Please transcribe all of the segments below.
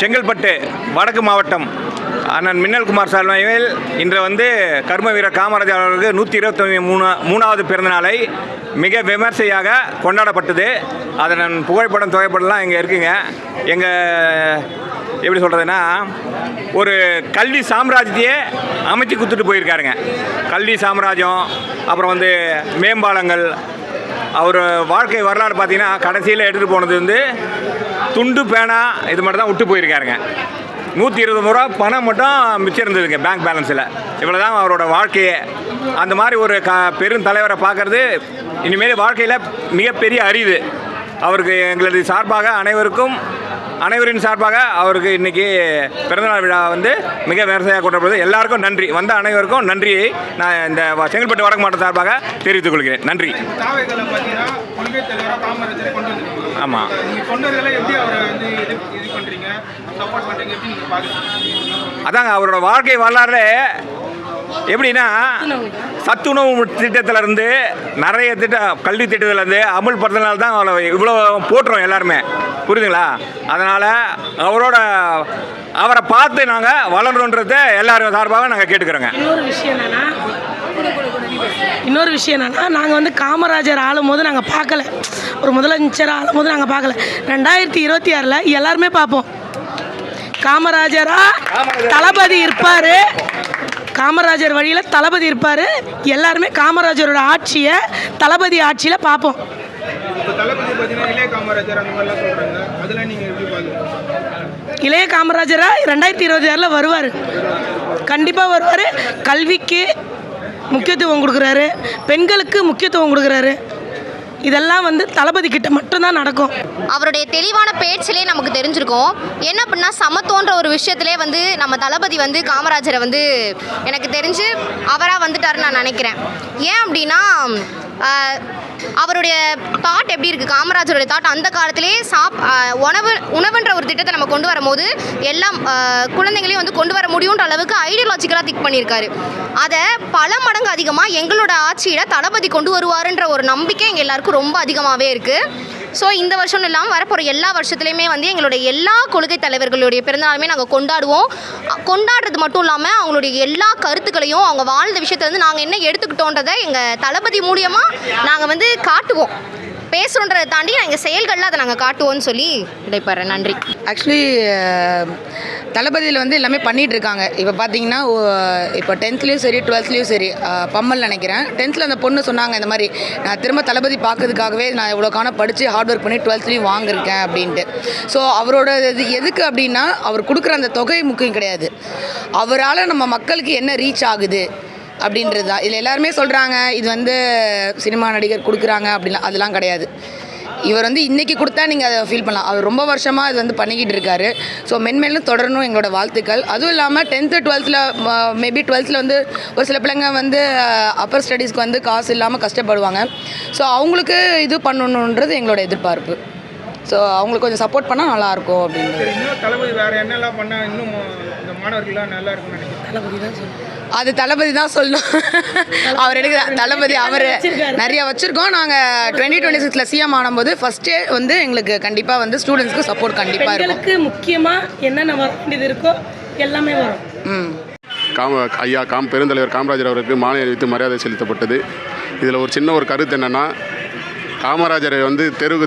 செங்கல்பட்டு வடக்கு மாவட்டம் அண்ணன் மின்னல்குமார் சார்பில் இன்று கர்ம வீரர் காமராஜர் அவர்களுக்கு 123வது பிறந்தநாளை மிக விமர்சையாக கொண்டாடப்பட்டது. அதன் புகைப்படம் தொகைப்படம்லாம் இங்கே இருக்குங்க. எப்படி சொல்கிறதுன்னா, ஒரு கல்வி சாம்ராஜ்யத்தையே அமைச்சு கொடுத்துட்டு போயிருக்காருங்க. கல்வி சாம்ராஜ்யம், அப்புறம் மேம்பாலங்கள். அவர் வாழ்க்கை வரலாறு பார்த்தீங்கன்னா, கடைசியில் எடுத்துகிட்டு போனது துண்டு பேனா இது மட்டும் தான் விட்டு போயிருக்காருங்க. 120 ரூபா பணம் மட்டும் மிச்சம் இருந்ததுங்க பேங்க் பேலன்ஸில். இவ்வளோ தான் அவரோட வாழ்க்கையே. அந்த மாதிரி ஒரு பெரும் தலைவரை பார்க்குறது இனிமேல் வாழ்க்கையில் மிகப்பெரிய அரிது. அவருக்கு எங்களது சார்பாக அனைவரின் சார்பாக அவருக்கு இன்றைக்கி பிறந்தநாள் விழா மிக விமர்சையாக கொண்டாடுறது. எல்லாருக்கும் நன்றி. வந்த அனைவருக்கும் நன்றியை நான் இந்த செங்கல்பட்டு வடக்கு மாவட்ட சார்பாக தெரிவித்துக் கொள்கிறேன். நன்றி. ஆமாம். அதாங்க அவரோட வாழ்க்கை வரலாறு. எப்படின்னா, சத்துணவு திட்டத்திலேருந்து நிறைய கல்வி திட்டத்திலேருந்து அமல்படுத்தினால தான் இவ்வளோ போட்டுறோம் எல்லாருமே. புரியுதுங்களா? அதனால் அவரை பார்த்து நாங்கள் வளரணுன்றதை எல்லாரும் சார்பாக நாங்கள் கேட்டுக்கிறோங்க. இன்னொரு விஷயம் என்னென்னா, நாங்கள் காமராஜர் ஆளும்போது நாங்கள் பார்க்கல, ஒரு முதலமைச்சர் ஆளும்போது நாங்கள் பார்க்கல. 2026 எல்லாருமே பார்ப்போம். தளபதி இருப்பார், காமராஜர் வழியில் தளபதி இருப்பார். எல்லாருமே காமராஜரோட ஆட்சியை தளபதி ஆட்சியில் பார்ப்போம். இளைய காமராஜரா 2026 வருவார், கண்டிப்பாக வருவார். கல்விக்கு முக்கியத்துவம் கொடுக்குறாரு, பெண்களுக்கு முக்கியத்துவம் கொடுக்குறாரு. இதெல்லாம் தளபதி கிட்ட மட்டும்தான் நடக்கும். அவருடைய தெளிவான பேச்சிலே நமக்கு தெரிஞ்சிருக்கும். என்ன அப்படின்னா, சமத்துவன்ற ஒரு விஷயத்திலே நம்ம தளபதி காமராஜரை எனக்கு தெரிஞ்சு அவராக வந்துட்டாருன்னு நான் நினைக்கிறேன். ஏன் அப்படின்னா, அவருடைய தாட் எப்படி இருக்குது, காமராஜருடைய தாட் அந்த காலத்திலே உணவுன்ற ஒரு திட்டத்தை நம்ம கொண்டு வரும்போது எல்லாம் குழந்தைங்களையும் கொண்டு வர முடியுன்ற அளவுக்கு ஐடியாலஜிக்கலாக திங்க் பண்ணியிருக்காரு. அதை பல மடங்கு அதிகமாக எங்களோட ஆட்சியில் தளபதி கொண்டு வருவாருன்ற ஒரு நம்பிக்கை எங்கள் எல்லாருக்கும் ரொம்ப அதிகமாகவே இருக்குது. ஸோ இந்த வருஷம் இல்லாமல் வரப்போகிற எல்லா வருஷத்துலையுமே எங்களுடைய எல்லா கொள்கை தலைவர்களுடைய பிறந்தநாளுமே நாங்கள் கொண்டாடுவோம். கொண்டாடுறது மட்டும் இல்லாமல் அவங்களுடைய எல்லா கருத்துக்களையும், அவங்க வாழ்ந்த விஷயத்துலேருந்து நாங்கள் என்ன எடுத்துக்கிட்டோன்றதை எங்கள் தளபதி மூலியமாக நாங்கள் காட்டுவோம். பேசுகிறோன்றதை தாண்டி எங்கள் செயல்களில் அதை நாங்கள் காட்டுவோம்னு சொல்லி இடைப்படுறேன். நன்றி. ஆக்சுவலி தளபதியில் எல்லாமே பண்ணிகிட்டு இருக்காங்க. இப்போ பார்த்தீங்கன்னா, இப்போ 10th சரி 12th சரி, பம்மல் நினைக்கிறேன், 10th அந்த பொண்ணு சொன்னாங்க, இந்த மாதிரி நான் திரும்ப தளபதி பார்க்கறதுக்காகவே நான் இவ்வளோ காண படித்து ஹார்ட் ஒர்க் பண்ணி 12th வாங்கியிருக்கேன் அப்படின்ட்டு. ஸோ அவரோட இது எதுக்கு அப்படின்னா, அவர் கொடுக்குற அந்த தொகை முக்கியம் கிடையாது, அவரால் நம்ம மக்களுக்கு என்ன ரீச் ஆகுது அப்படின்றது தான். இதில் எல்லாருமே சொல்கிறாங்க, இது சினிமா நடிகர் கொடுக்குறாங்க அப்படின்லாம். அதெல்லாம் கிடையாது. இவர் இன்றைக்கி கொடுத்தா நீங்கள் அதை ஃபீல் பண்ணலாம். அவர் ரொம்ப வருஷமாக இது பண்ணிக்கிட்டு இருக்காரு. ஸோ மென்மேலும் தொடரணும் எங்களோட வாழ்த்துக்கள். அதுவும் இல்லாமல் 10th 12th மேபி 12th ஒரு சில பிள்ளைங்க அப்பர் ஸ்டடீஸ்க்கு காசு இல்லாமல் கஷ்டப்படுவாங்க. ஸோ அவங்களுக்கு இது பண்ணணுன்றது எங்களோட எதிர்பார்ப்பு. ஸோ அவங்களுக்கு கொஞ்சம் சப்போர்ட் பண்ணால் நல்லாயிருக்கும் அப்படின்னு. தளபதி வேறு என்னெல்லாம் பண்ணால் இன்னும் இந்த மாணவர்கள்லாம் நல்லா இருக்கும்னு நினைக்கிறேன். அது தளபதி தான் சொல்லணும். அவர் எனக்கு தளபதி அவர் நிறைய வச்சுருக்கோம். நாங்கள் 2026 சிஎம் ஆனும்போது ஃபஸ்ட்டே எங்களுக்கு கண்டிப்பாக ஸ்டூடெண்ட்ஸ்க்கு சப்போர்ட் கண்டிப்பாக இருக்கும். முக்கியமாக என்னென்ன வர வேண்டியது இருக்கோ எல்லாமே வரும். ஐயா பெருந்தலைவர் காமராஜர் அவருக்கு மாலை அணிவித்து மரியாதை செலுத்தப்பட்டது. இதில் ஒரு சின்ன ஒரு கருத்து என்னென்னா, காமராஜரை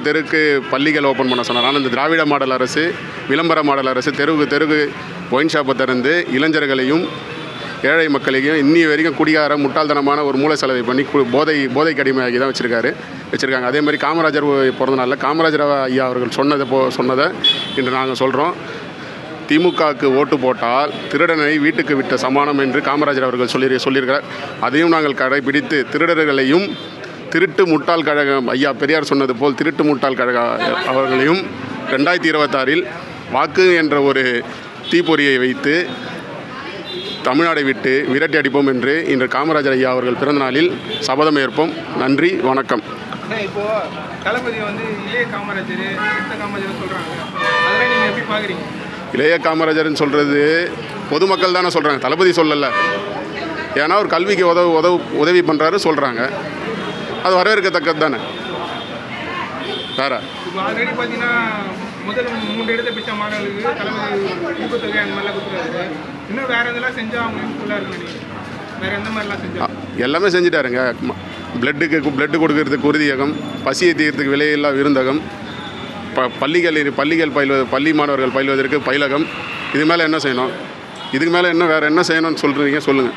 தெருக்கு பள்ளிகள் ஓப்பன் பண்ண சொன்னார். ஆனால் இந்த திராவிட மாடல் அரசு, விளம்பர மாடல் அரசு தெருக்கு ஒயின் ஷாப்பை திறந்து இளைஞர்களையும் ஏழை மக்களையும் இன்னி வரைக்கும் குடிகார முட்டாள்தனமான ஒரு மூளை செலவை பண்ணி போதைக்கு அடிமையாகி தான் வச்சுருக்காங்க. அதே மாதிரி காமராஜர் பிறந்தநாளில் காமராஜர் ஐயா அவர்கள் சொன்னதை இன்று நாங்கள் சொல்கிறோம். திமுகவுக்கு ஓட்டு போட்டால் திருடனை வீட்டுக்கு விட்ட சமானம் என்று காமராஜர் அவர்கள் சொல்லியிருக்கிறார். அதையும் நாங்கள் கடைபிடித்து திருடர்களையும் திருட்டு முட்டாள் கழகம் ஐயா பெரியார் சொன்னது போல் திருட்டு முட்டாள் கழக அவர்களையும் 2026 வாக்கு என்ற ஒரு தீப்பொறியை வைத்து தமிழ்நாடை விட்டு விரட்டி அடிப்போம் என்று இன்று காமராஜர் ஐயா அவர்கள் பிறந்த நாளில் சபதம் ஏற்போம். நன்றி, வணக்கம். இப்போ தளபதி இளைய காமராஜர் சொல்கிறாங்க, அதெல்லாம் நீங்கள் எப்படி பார்க்குறீங்க? இளைய காமராஜர்னு சொல்கிறது பொதுமக்கள் தானே சொல்கிறாங்க, தளபதி சொல்லலை. ஏன்னா ஒரு கல்விக்கு உதவி பண்ணுறாரு சொல்கிறாங்க, அது வரவேற்கத்தக்கது தானே. வேற இப்போ ஆல்ரெடி பார்த்தீங்கன்னா முதல் 3 இடத்தை பிடிச்ச மாணவர்களுக்கு தளபதி ஊக்கத்தொகை அந்த மாதிரிலாம் கொடுத்துருக்காரு. இன்னும் வேறு எதெல்லாம் செஞ்சால் அவங்க யூஸ்ஃபுல்லாக இருக்கும்? வேறு எந்த மாதிரிலாம் செஞ்சால்? எல்லாமே செஞ்சுட்டாருங்க. பிளட்டு கொடுக்கறதுக்கு உறுதியகம், பசியை தீர்த்துக்கு விலையில்லா விருந்தகம், பள்ளிகள் பள்ளி மாணவர்கள் பயில்வதற்கு பயிலகம். இது மேலே என்ன செய்யணும்? இதுக்கு மேலே வேறு என்ன செய்யணும்னு சொல்கிறீங்க சொல்லுங்கள்.